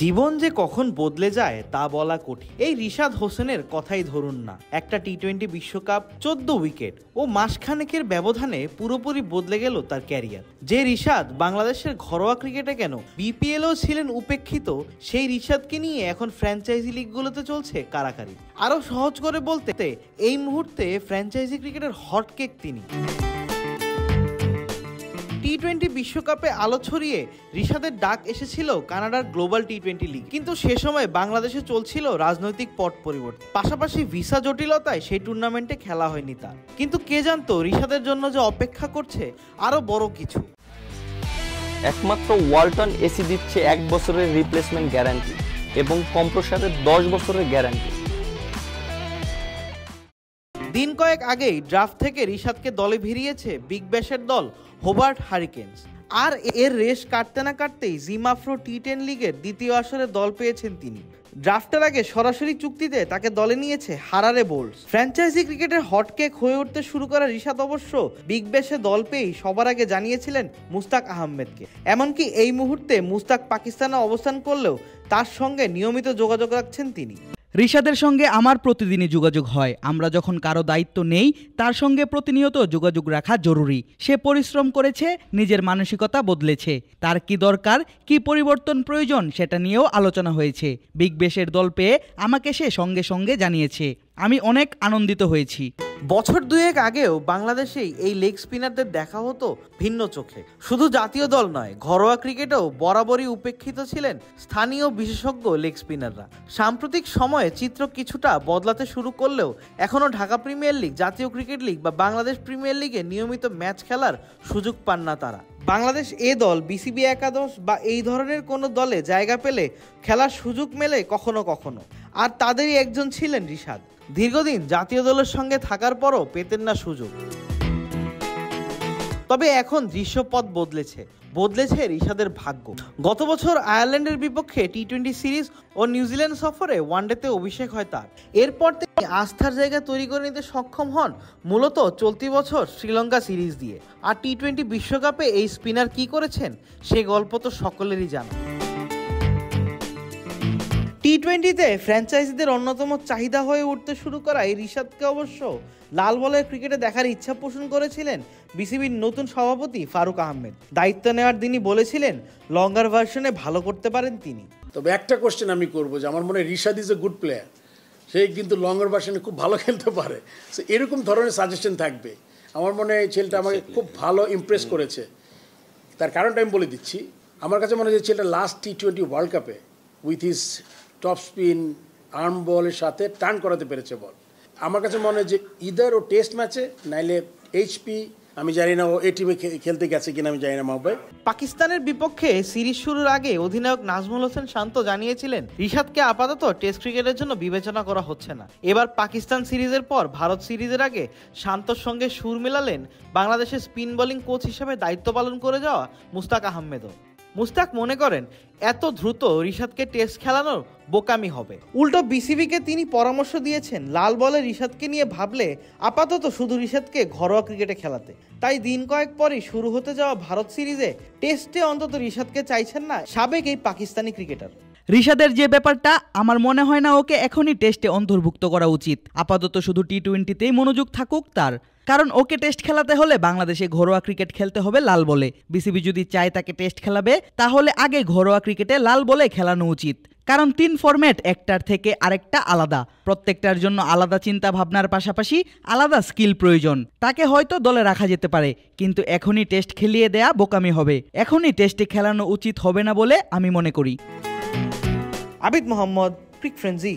জীবন যে কখন বদলে যায় তা বলা কঠিন। এই রিশাদ হোসেনের কথাই ধরুন না, একটা টি-20 বিশ্বকাপ, 14 উইকেট ও মাসখানেকের ব্যবধানে পুরোপুরি বদলে গেল তার ক্যারিয়ার। যে রিশাদ বাংলাদেশের ঘরোয়া ক্রিকেটে কেন বিপিএলও ছিলেন উপেক্ষিত, সেই রিশাদকে নিয়ে এখন ফ্র্যাঞ্চাইজি লিগগুলোতে চলছে কারাকারি। আরো সহজ করে বলতে, এই মুহূর্তে ফ্র্যাঞ্চাইজি ক্রিকেটের হটকেক তিনি। টি-20 বিশ্বকাপে আলো ছড়িয়ে রিশাদের ডাক এসেছিল কানাডার গ্লোবাল টি-20 লিগ, কিন্তু সে সময় বাংলাদেশে চলছিল রাজনৈতিক পট পরিবর্তন, পাশাপাশি ভিসা জটিলতায় সেই টুর্নামেন্টে খেলা হয়নি তার। কিন্তু কে জানতো রিশাদের জন্য যে অপেক্ষা করছে আরো বড় কিছু। একমাত্র ওয়ালটন এসি দিচ্ছে 1 বছরের রিপ্লেসমেন্ট গ্যারান্টি এবং কম্প্রেসারের 10 বছরের গ্যারান্টি। দিন কয়েক আগেই ড্রাফট থেকে রিশাদকে দলে ভিড়িয়েছে বিগ ব্যাশের দল হোবার্ট হারিকেনস। আর এর রেশ কাটতে না কাটতেই জিমাফ্রো টি-10 লিগের দ্বিতীয় আসরে দল পেয়েছেন তিনি। ড্রাফটের আগে সরাসরি চুক্তিতে তাকে দলে নিয়েছে হারারে বোল্টস। ফ্র্যাঞ্চাইজি ক্রিকেটের হটকেক হয়ে উঠতে শুরু করা রিশাদ অবশ্য বিগ ব্যাশে দল পেয়েই সবার আগে জানিয়েছিলেন মুস্তাক আহমেদকে। এমনকি এই মুহূর্তে মুস্তাক পাকিস্তানে অবস্থান করলেও তার সঙ্গে নিয়মিত যোগাযোগ রাখছেন তিনি। রিশাদের সঙ্গে আমার প্রতিদিনই যোগাযোগ হয়। আমরা যখন কারো দায়িত্ব নেই তার সঙ্গে প্রতিনিয়ত যোগাযোগ রাখা জরুরি। সে পরিশ্রম করেছে, নিজের মানসিকতা বদলেছে, তার কি দরকার, কি পরিবর্তন প্রয়োজন সেটা নিয়েও আলোচনা হয়েছে। বিগ ব্যাশের দল পেয়ে আমাকে সে সঙ্গে সঙ্গে জানিয়েছে। আমি অনেক আনন্দিত হয়েছি। বছর দুয়েক আগেও বাংলাদেশেই এই লেগ স্পিনারদের দেখা হতো ভিন্ন চোখে। শুধু জাতীয় দল নয়, ঘরোয়া ক্রিকেটেও বরাবরই উপেক্ষিত ছিলেন স্থানীয় বিশেষজ্ঞ লেগ স্পিনাররা। সাম্প্রতিক সময়ে চিত্র কিছুটা বদলাতে শুরু করলেও এখনও ঢাকা প্রিমিয়ার লিগ, জাতীয় ক্রিকেট লিগ বা বাংলাদেশ প্রিমিয়ার লিগে নিয়মিত ম্যাচ খেলার সুযোগ পান না তারা। বাংলাদেশ এ দল, বিসিবি একাদশ বা এই ধরনের কোনো দলে জায়গা পেলে খেলার সুযোগ মেলে কখনো কখনো, আর তাদেরই একজন ছিলেন রিশাদ। দীর্ঘদিন জাতীয় দলের সঙ্গে থাকার পরও পেতেন না সুযোগ। তবে এখন দৃশ্যপট বদলেছে রিশাদের ভাগ্য। গত বছর আয়ারল্যান্ডের বিপক্ষে টি-20 সিরিজ ও নিউজিল্যান্ড সফরে ওয়ানডেতে অভিষেক হয় তার। এরপর তিনি আস্থার জায়গা তৈরি করে নিতে সক্ষম হন মূলত চলতি বছর শ্রীলঙ্কা সিরিজ দিয়ে। আর টি-20 বিশ্বকাপে এই স্পিনার কি করেছেন সে গল্প তো সকলেরই জানা। টি-20তে ফ্র্যাঞ্চাইজিদের অন্যতম চাহিদা হয়ে উঠতে শুরু করা এই রিশাদকে অবশ্য লাল বলের ক্রিকেটে দেখার ইচ্ছা পোষণ করেছিলেন বিসিবির নতুন সভাপতি ফারুক আহমেদ। দায়িত্ব নেওয়ার দিনই বলেছিলেন লঙ্গার ভার্সনে ভালো করতে পারেন তিনি। তবে একটা কোশ্চেন আমি করবো যে আমার মনে হয় Rishad is a good player, সে কিন্তু লঙ্গার ভার্সনে খুব ভালো খেলতে পারে। সো এরকম ধরনের সাজেশন থাকবে। আমার মনে হয় ছেলেটা আমাকে খুব ভালো ইমপ্রেস করেছে। তার কারণটা আমি বলে দিচ্ছি। আমার কাছে মনে হয় যে ছেলেটা লাস্ট টি-20 ওয়ার্ল্ড কাপে with his top spin arm বলের সাথে টার্ন করাতে পেরেছে বল। আমার কাছে মনে হয় যে ইদার ও টেস্ট ম্যাচে নাইলে এইচপি, আমি জানি না ও এই টিমে খেলতে গেছে কিনা, আমি জানি না মাহবুব। পাকিস্তানের বিপক্ষে সিরিজ শুরুর আগে অধিনায়ক নাজমুল হোসেন শান্ত জানিয়েছিলেন রিশাদকে আপাতত টেস্ট ক্রিকেটের জন্য বিবেচনা করা হচ্ছে না। এবার পাকিস্তান সিরিজের পর ভারত সিরিজের আগে শান্তর সঙ্গে সুর মেলালেন বাংলাদেশের স্পিন বোলিং কোচ হিসেবে দায়িত্ব পালন করে যাওয়া মুস্তাক আহমেদও। মুস্তাক মনে করেন এত দ্রুত রিশাদকে টেস্ট খেলানোর বোকামি হবে। উল্টো বিসিবিকে তিনি পরামর্শ দিয়েছেন লাল বলে রিশাদকে নিয়ে ভাবলে আপাতত শুধু রিশাদকে ঘরোয়া ক্রিকেটে খেলাতে। তাই দিন কয়েক পরই শুরু হতে যাওয়া ভারত সিরিজে টেস্টে অন্তত রিশাদকে চাইছেন না সাবেক এই পাকিস্তানি ক্রিকেটার। রিশাদের যে ব্যাপারটা, আমার মনে হয় না ওকে এখনই টেস্টে অন্তর্ভুক্ত করা উচিত। আপাতত শুধু টি-20তেই মনোযোগ থাকুক তার। কারণ ওকে টেস্ট খেলাতে হলে বাংলাদেশে ঘরোয়া ক্রিকেট খেলতে হবে লাল বলে। বিসিবি যদি চায় তাকে টেস্ট খেলাবে, তাহলে আগে ঘরোয়া ক্রিকেটে লাল বলে খেলানো উচিত। কারণ 3 ফরম্যাট একটার থেকে আরেকটা আলাদা, প্রত্যেকটার জন্য আলাদা চিন্তা ভাবনার পাশাপাশি আলাদা স্কিল প্রয়োজন। তাকে হয়তো দলে রাখা যেতে পারে, কিন্তু এখনই টেস্ট খেলিয়ে দেয়া বোকামি হবে। এখনই টেস্টে খেলানো উচিত হবে না বলে আমি মনে করি। আবিদ মোহাম্মদ, ক্রিক ফ্রেন্জি।